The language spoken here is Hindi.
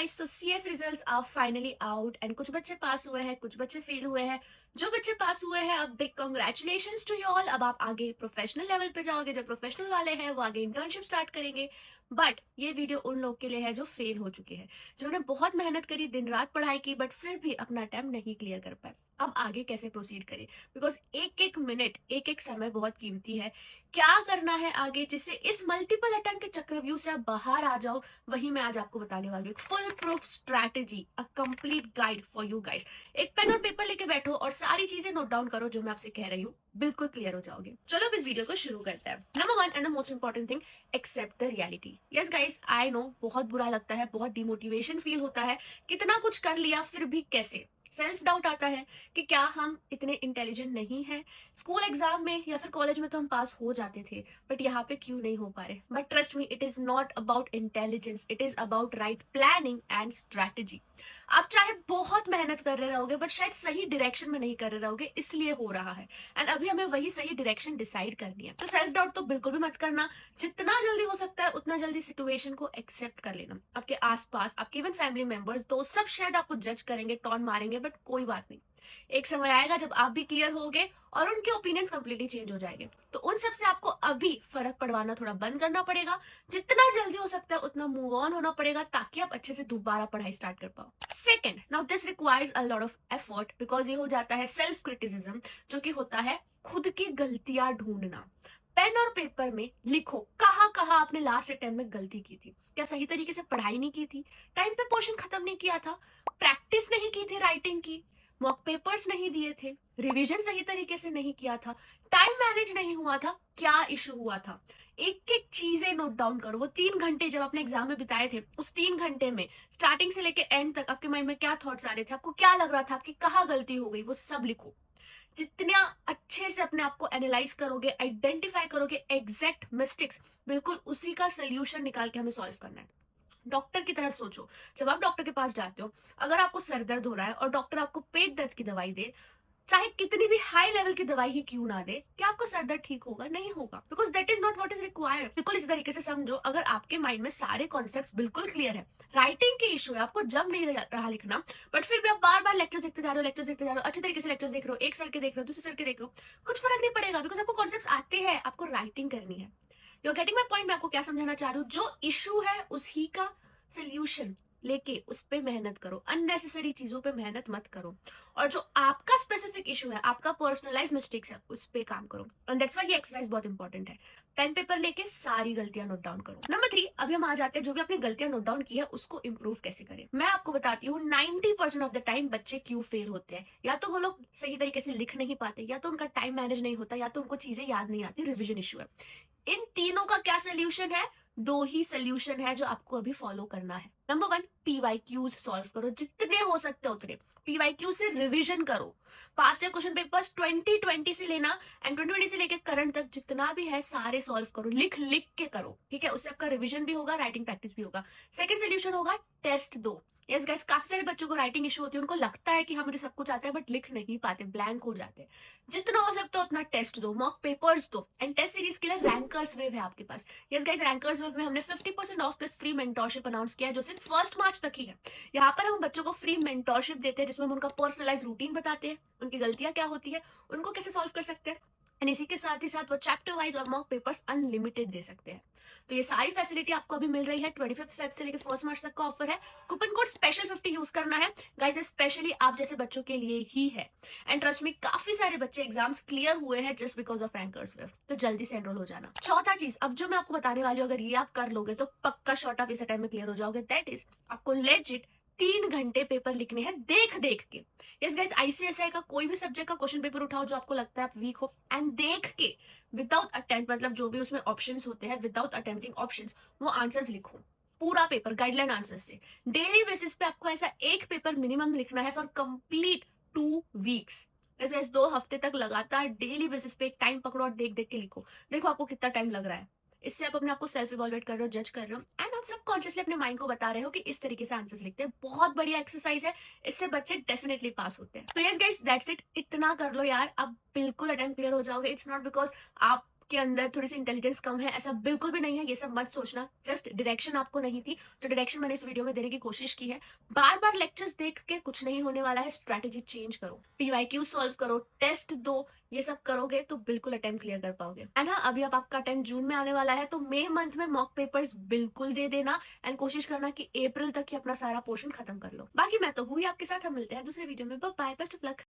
गाइस, तो CS results are finally out and कुछ बच्चे पास हुए हैं, कुछ बच्चे फेल हुए हैं। जो बच्चे पास हुए हैं, अब big congratulations to you all. अब आप आगे प्रोफेशनल लेवल पे जाओगे। जो प्रोफेशनल वाले हैं वो आगे इंटर्नशिप स्टार्ट करेंगे। बट ये वीडियो उन लोग के लिए है जो फेल हो चुके हैं, जिन्होंने बहुत मेहनत करी, दिन रात पढ़ाई की, बट फिर भी अपना अटेम्प्ट नहीं क्लियर कर पाए। अब आगे कैसे प्रोसीड करें? बिकॉज एक एक मिनट, एक एक समय बहुत कीमती है। क्या करना है आगे जिससे इस मल्टीपल अटेम्प्ट के चक्रव्यूह से आप बाहर आ जाओ, वही मैं आज आपको बताने वाली हूँ। Full proof strategy, a complete guide for you guys. एक पेन और पेपर लेके बैठो और सारी चीजें नोट डाउन करो जो मैं आपसे कह रही हूँ। बिल्कुल क्लियर हो जाओगे। चलो अब इस वीडियो को शुरू करते हैं। Number 1 and the most important thing, accept the reality. Yes guys, I know बहुत बुरा लगता है, बहुत डिमोटिवेशन फील होता है। कितना कुछ कर लिया फिर भी कैसे? सेल्फ डाउट आता है कि क्या हम इतने इंटेलिजेंट नहीं हैं? स्कूल एग्जाम में या फिर कॉलेज में तो हम पास हो जाते थे, बट यहाँ पे क्यों नहीं हो पा रहे? But trust me, it is not about intelligence, it is about right planning and strategy. आप चाहे बहुत मेहनत कर रहे रहोगे, बट शायद सही डायरेक्शन में नहीं कर रहे रहोगे, इसलिए हो रहा है। एंड अभी हमें वही सही डायरेक्शन डिसाइड करनी है। तो सेल्फ डाउट तो बिल्कुल भी मत करना। जितना जल्दी हो सकता है उतना जल्दी सिचुएशन को एक्सेप्ट कर लेना। आपके आसपास, आपके इवन फैमिली मेंबर्स, दोस्त, सब शायद आपको जज करेंगे, टॉन मारेंगे, बट कोई बात नहीं। एक समय आएगा जब आप भी क्लियर होगे और उनके ओपिनियंस कंप्लीटली चेंज हो जाएंगे। तो उन सब से आपको अभी फर्क पड़वाना थोड़ा बंद करना पड़ेगा। जितना जल्दी हो सकता है उतना मूव ऑन होना पड़ेगा, ताकि आप अच्छे से दोबारा पढ़ाई स्टार्ट कर पाओ। Second, now this requires a lot of effort, because ये हो जाता है सेल्फ क्रिटिसिज्म, जो कि होता है खुद की गलतियां ढूंढना। पेन और पेपर में लिखो कहाँ कहाँ आपने लास्ट अटेम्प्ट में गलती की थी। क्या सही तरीके से पढ़ाई नहीं की थी? टाइम पे पोर्शन खत्म नहीं किया था? प्रैक्टिस नहीं की थी राइटिंग की? मॉक पेपर्स नहीं दिए थे? रिवीजन सही तरीके से नहीं किया था? टाइम मैनेज नहीं हुआ था? क्या इशू हुआ था? एक एक चीजें नोट डाउन करो। वो 3 घंटे जब आपने एग्जाम में बिताए थे, उस 3 घंटे में स्टार्टिंग से लेके एंड तक आपके माइंड में क्या थॉट्स आ रहे थे, आपको क्या लग रहा था, आपकी कहाँ गलती हो गई, वो सब लिखो। जितना अच्छे से अपने आप को एनालाइज करोगे, आइडेंटिफाई करोगे एग्जैक्ट मिस्टेक्स, बिल्कुल उसी का सोल्यूशन निकाल के हमें सॉल्व करना है। डॉक्टर की तरह सोचो। जब आप डॉक्टर के पास जाते हो, अगर आपको सर दर्द हो रहा है और डॉक्टर आपको पेट दर्द की दवाई दे, चाहे कितनी भी हाई लेवल की दवाई ही क्यों ना दे, क्या आपका सर दर्द ठीक होगा? नहीं होगा, because that is not what is required. बिल्कुल इसी तरीके से समझो, अगर आपके माइंड में सारे कॉन्सेप्ट्स बिल्कुल क्लियर है, राइटिंग के इशू है, आपको जम नहीं रहा लिखना, बट फिर भी आप बार बार लेक्चर्स देखते जा रहे हो, लेक्चर्स देखते जा रहे हो, अच्छे तरीके से लेक्चर्स देख रहे हो, एक सर के देख रहे हो, दूसरे सर के देख रहे हो, कुछ फर्क नहीं पड़ेगा, बिकॉज आपको कॉन्सेप्ट्स आते हैं, आपको राइटिंग करनी है। You getting my point? मैं आपको क्या समझाना चाह रही हूँ? जो इशू है उसी का सोल्यूशन लेके उस पे मेहनत करो, अननेसेसरी चीजों पे मेहनत मत करो। और जो आपका स्पेसिफिक इशू है, आपका पर्सनलाइज मिस्टेक्स है, उस पे काम करो। एंड दैट्स व्हाई ये एक्सरसाइज बहुत इंपॉर्टेंट है। पेन पेपर लेके सारी गलतियां नोट डाउन करो। नंबर 3, अभी हम आ जाते हैं जो भी आपने गलतियां नोट डाउन की है उसको इंप्रूव कैसे करें। मैं आपको बताती हूँ 90% ऑफ द टाइम बच्चे क्यों फेल होते हैं। या तो वो लोग सही तरीके से लिख नहीं पाते, या तो उनका टाइम मैनेज नहीं होता, या तो उनको चीजें याद नहीं आती, रिविजन इशू है। इन तीनों का क्या सोल्यूशन है? दो ही सोल्यूशन है जो आपको अभी फॉलो करना है। नंबर 1, पीवाईक्यूज सॉल्व करो, जितने हो सकते हो उतने। पीवाईक्यू से रिवीजन करो। पास्ट ईयर क्वेश्चन पेपर्स 2020 से लेना एंड 2020 से लेकर करंट तक जितना भी है सारे सॉल्व करो, लिख लिख के करो, ठीक है? उससे आपका रिवीजन भी होगा, राइटिंग प्रैक्टिस भी होगा। सेकंड सोल्यूशन होगा टेस्ट दो। यस गाइस, काफी सारे बच्चों को राइटिंग इशू होती है, उनको लगता है कि हाँ मुझे सब कुछ आता है, बट लिख नहीं पाते, ब्लैंक हो जाते हैं। जितना हो सकता है उतना टेस्ट दो, मॉक पेपर्स दो। एंड टेस्ट सीरीज के लिए रैंकर्स वेव है आपके पास। यस गाइस, रैंकर्स वेव में हमने 50% of plus free mentorship announce किया है, जो सिर्फ 1 मार्च तक ही है। यहाँ पर हम बच्चों को फ्री मेंटोरशिप देते हैं, जिसमें हम उनका पर्सनलाइज रूटीन बताते हैं, उनकी गलतियां क्या होती है, उनको कैसे सॉल्व कर सकते हैं। एंड इसी के साथ ही साथ वो चैप्टर वाइज और मॉक पेपर्स अनलिमिटेड दे सकते हैं। तो ये सारी फैसिलिटी आपको अभी मिल रही है। 25 फेब से लेकर 1 मार्च तक का ऑफर है। कूपन कोड स्पेशल 50 यूज करना है गाइस, स्पेशली आप जैसे बच्चों के लिए ही है। एंड ट्रस्ट में काफी सारे बच्चे एग्जाम्स क्लियर हुए हैं just because of rankers wave. तो जल्दी से एनरोल हो जाना। चौथा चीज, अब जो मैं आपको बताने वाली हूँ, अगर ये आप कर लोगे तो पक्का शॉर्ट आप इस टाइम में क्लियर हो जाओगे। दैट इज, आपको लेजिट 3 घंटे पेपर लिखने हैं देख देख के। यस गाइस, आईसीएसआई का कोई भी सब्जेक्ट का क्वेश्चन पेपर उठाओ जो आपको लगता है आप वीक हो, एंड देख के विदाउट अटेम्प्ट, मतलब जो भी उसमें ऑप्शंस होते हैं, विदाउट अटेम्प्टिंग ऑप्शंस, वो आंसर्स लिखो। पूरा पेपर गाइडलाइन आंसर्स से। डेली बेसिस पे आपको ऐसा एक पेपर मिनिमम लिखना है फॉर कंप्लीट 2 वीक्स। ऐसे 2 हफ्ते तक लगातार डेली बेसिस पे एक टाइम पकड़ो और देख देख के लिखो। देखो आपको कितना टाइम लग रहा है। इससे आप अपने आप को सेल्फ इवॉल्वेट कर रहे हो, जज कर रहे हो, एंड आप सब कॉन्शियसली अपने माइंड को बता रहे हो कि इस तरीके से आंसर्स लिखते हैं। बहुत बढ़िया एक्सरसाइज है, इससे बच्चे डेफिनेटली पास होते हैं। तो यस गाइस, दैट्स इट। इतना कर लो यार, अब बिल्कुल अटेम्प्ट क्लियर हो जाओगे। इट्स नॉट बिकॉज आप आपके अंदर थोड़ी सी इंटेलिजेंस कम है, ऐसा बिल्कुल भी नहीं है, ये सब मत सोचना। जस्ट डायरेक्शन आपको नहीं थी, जो डायरेक्शन मैंने इस वीडियो में देने की कोशिश की है। बार बार लेक्चर्स देख के कुछ नहीं होने वाला है, स्ट्रैटेजी चेंज करो, पीवाईक्यू सॉल्व करो, टेस्ट दो। ये सब करोगे तो बिल्कुल अटेम्प्ट क्लियर कर पाओगे। एंड हाँ, अभी अब आपका अटेम्प्ट जून में आने वाला है, तो मई मंथ में मॉक पेपर्स बिल्कुल दे देना एंड कोशिश करना कि अप्रैल तक ही अपना सारा पोर्शन खत्म कर लो। बाकी मैं तो हुई आपके साथ, हम मिलते हैं दूसरे वीडियो में। Bye, best of luck.